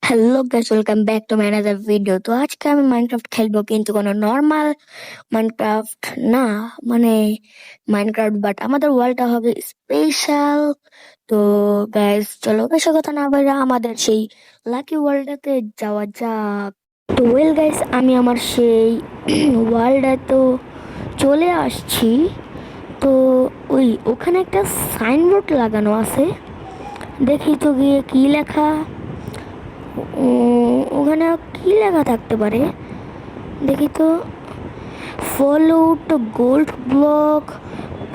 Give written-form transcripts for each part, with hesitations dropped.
Hello guys, welcome back to my another video. তো আজকে আমি মাইনক্রাফট খেলবো, কিন্তু কোনো নর্মাল মাইনক্রাফট না, মানে মাইনক্রাফট, বাট আমাদের ওয়ার্ল্ডটা হবে স্পেশাল। তো গাইস, চলো বেশি কথা না বলে আমাদের সেই লাকি ওয়ার্ল্ডটাতে যাওয়া যাক। তো ওয়েল গাইস, আমি আমার সেই ওয়ার্ল্ডে তো চলে আসছি। তো ওখানে একটা সাইনবোর্ড লাগানো আছে, দেখি তো গিয়ে কি লেখা। ওখানে কি লেখা থাকতে পারে, দেখি তো। Follow to gold block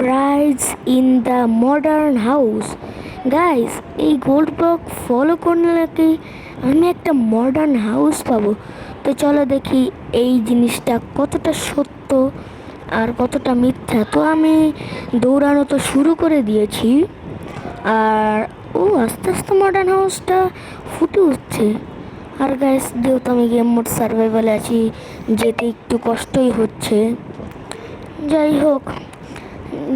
prize in the modern house. Guys, এই গোল্ড ব্লক ফলো করলে কি আমি একটা মডার্ন হাউস পাবো? তো চলো দেখি এই জিনিসটা কতটা সত্য আর কতটা মিথ্যা। তো আমি দৌড়ানো তো শুরু করে দিয়েছি, আর আস্তে আস্তে মডার্ন হাউসটা ফুটে উঠছে। আর গাইস, যেহেতু আমি গেম মোড সার্ভাইভালে আছি, যেতে একটু কষ্টই হচ্ছে। যাই হোক,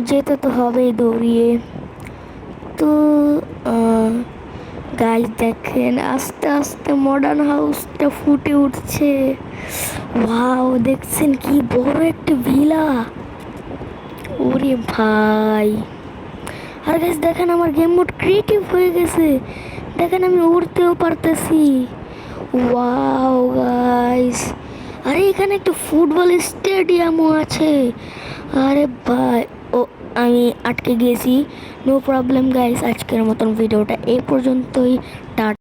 যেতে তো হবেই দৌড়িয়ে। তো গাইস দেখেন, আস্তে আস্তে মডার্ন হাউসটা ফুটে উঠছে। ওয়াও, দেখছেন কি বড় একটা ভিলা! ওরে ভাই! আর গাইস দেখেন, আমার গেম মোড ক্রিয়েটিভ হয়ে গেছে। দেখেন, আমি উড়তেও পারতেছি। Wow guys! আরে এখানে একটা ফুটবল স্টেডিয়ামও আছে। আরে ভাই! ও, আমি আটকে গেছি। নো প্রবলেম গাইস, আজকের মতন ভিডিওটা এই পর্যন্তই। টাটা।